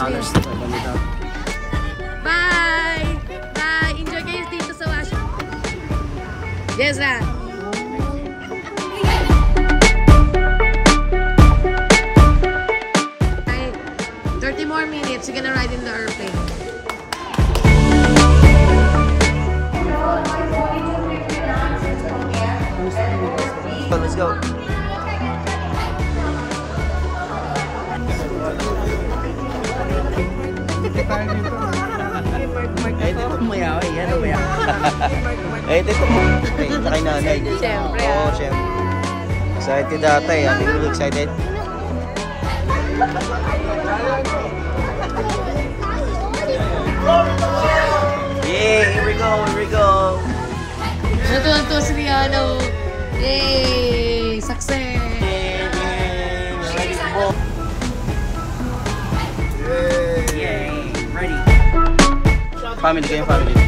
$100 to. Bye! Bye! Enjoy kayo dito sa Washington. Yes, na. Okay, 30 more minutes. You're gonna ride in the airplane. Let's go. Eh, dito kumayaw eh. Yan, kumayaw. Eh, dito mo. Eh, sakay nanay. Siyempre. Oo, siyempre. Excited ata eh. Ano yung excited? Yay! Here we go! Here we go! Natuwa-tuwa si Rihanna. Yay! Success! Yay! Ready! Family game, family.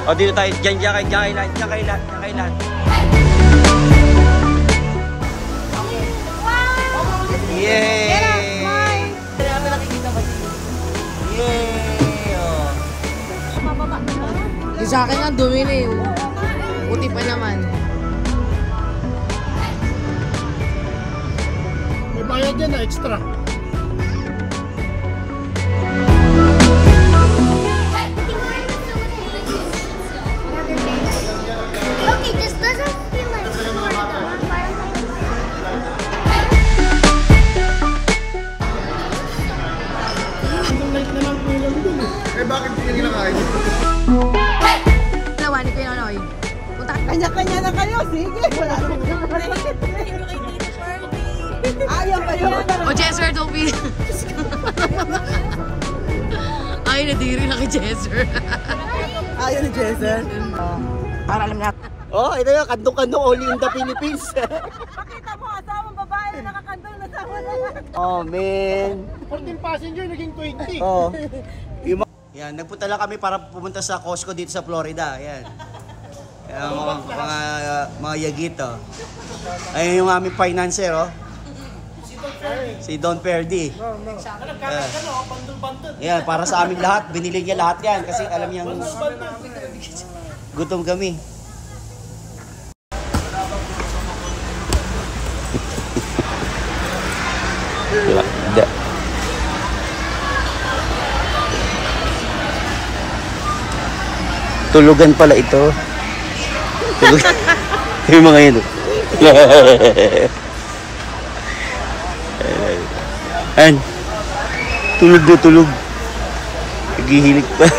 O, dito tayo. Diyan kay lahat. Yay! Yay! Oh. Yung sa akin nga, dumi na yun. Puti pa naman. May bayad yan na extra. Okay, this doesn't feel like Florida. Eh bakit hindi nila kinakain? Lawani ko yung Noy. Kanya-kanya na kayo, sige. Wala ayaw kayo. O, Jesser, don't be... Ay, nadiri na kay Jesser. Ayaw ni Jason. Para alam natin. Oh, ito yung kandong-kandong only in the Philippines. Pakita mo, asawang babae na nakakandong na sama naman. Oh, man. 14 passenger, naging 20. Oh. Yan, nagpunta lang kami para pumunta sa Costco dito sa Florida. Yan. Yan mga yagito. Ayun yung aming financer, oh. Si Don Perdi. Yan, para sa amin lahat. Binili niya lahat yan kasi alam niyang gutom kami. Tulugan pala ito. Tulugan. Yung mga yun. An, tulog na tulog. Nagihilig pa.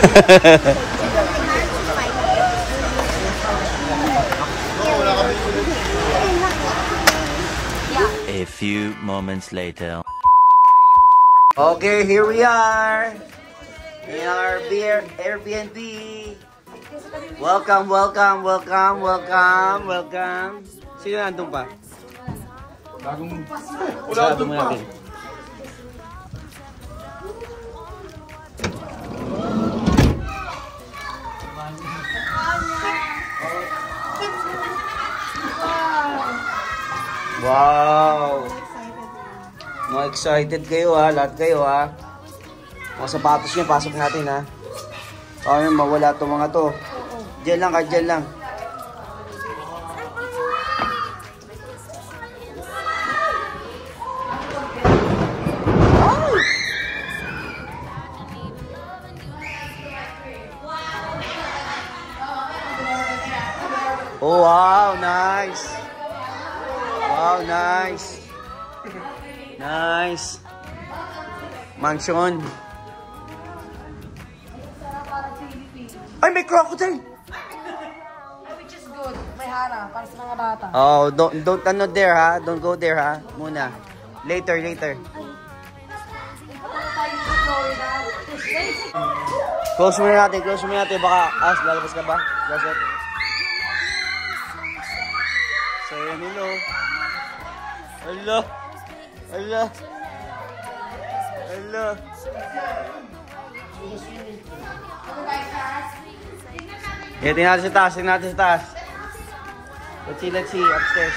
A few moments later. Okay, here we are. In our Airbnb. Welcome. Sino nandun pa? Wala doon pa. Wow! Mga excited kayo ha, lahat kayo ha. Mga sapatos niya, pasok natin ha. Paano mawala itong mga to? Diyan lang, kahit diyan lang. Oh wow, nice! Wow, nice! Nice! Mansion! Ay, may crocodile! Which is good. May hara, para sa mga bata. Oh, don't ano there ha. Don't go there ha. Muna. Later. Close muna natin. Baka lalabas ka ba? Dagat. Saya nilo. Allah. Allah. Allah. Tingnan natin sa taas, tingnan natin sa taas. Let's see, upstairs.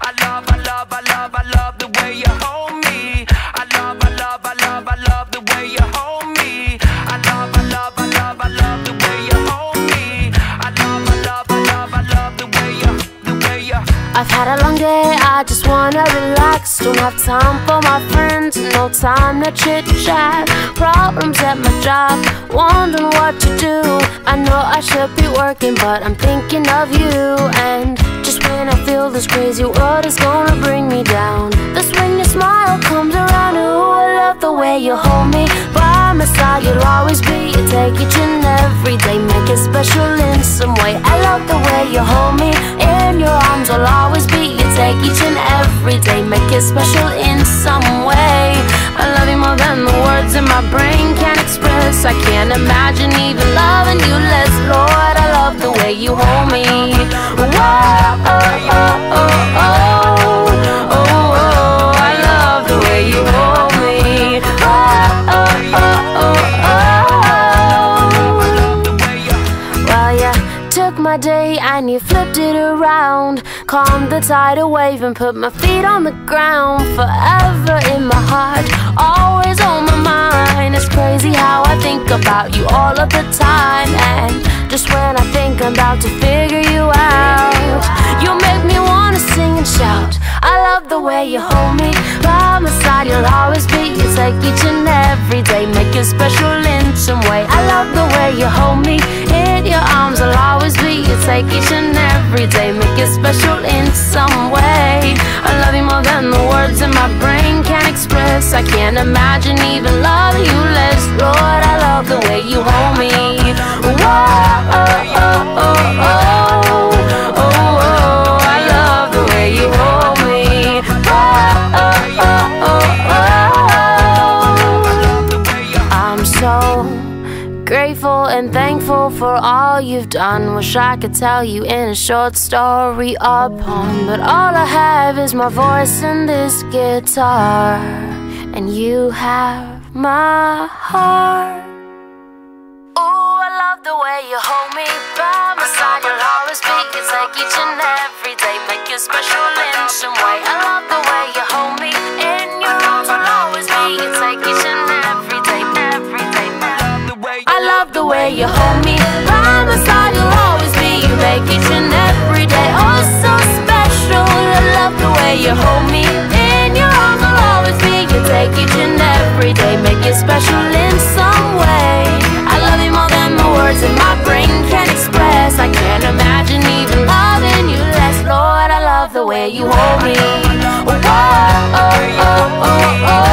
I love the way you hold me. I love the way you hold me. I love the way you hold me. I love the way you. I've had a long day, I just wanna relax. Don't have time for my friends, no time to chit chat. Problems at my job, wondering what to do. I know I should be working, but I'm thinking of you. And just when I feel this crazy world is gonna bring me down, that's when your smile comes around. Ooh, I love the way you hold me. By my side you'll always be. You take each and every day, make it special in some way. I love the way you hold me. In your arms I'll always be. You take each and every day, make it special in some way. I love you more than the words in my brain can express. I can't imagine even loving you less. Lord, I love the way you hold me. Whoa, oh, oh, oh, oh, oh, oh, I love the way you hold me. Oh, oh, oh, oh, oh. Well, you took my day and you flipped it around, calmed the tidal wave and put my feet on the ground. Forever in my heart, always on my mind. It's crazy how I think about you all of the time. And just when I think I'm about to figure you out, you make me wanna sing and shout. I love the way you hold me. By my side you'll always be. You take each and every day, make it special in some way. I love the way you hold me. In your arms I'll always be. You take each and every day, make it special in some way. I love you more than the words in my brain can express. I can't imagine even loving you less. Lord, I love the way you hold me. Whoa, oh, oh, oh, oh, oh, oh, I love the way you hold me. Oh, oh, oh, oh, oh. I'm so grateful and thankful for all you've done. Wish I could tell you in a short story or poem, but all I have is my voice and this guitar, and you have my heart. Ooh, I love the way you hold me. By my side you'll always be. You take each and every day, make it special in some way. I love the way you hold me. In your arms I'll always be. You take each and every day, every day. I love the way you hold me. By my side you'll always be. You make each and every day oh so special. I love the way you hold me. In your arms I'll always be. You take each and every day, make it special in some way. I love you more than the words in my brain can express. I can't imagine even loving you less. Lord, I love the way you hold me. Oh, oh, oh, oh, oh.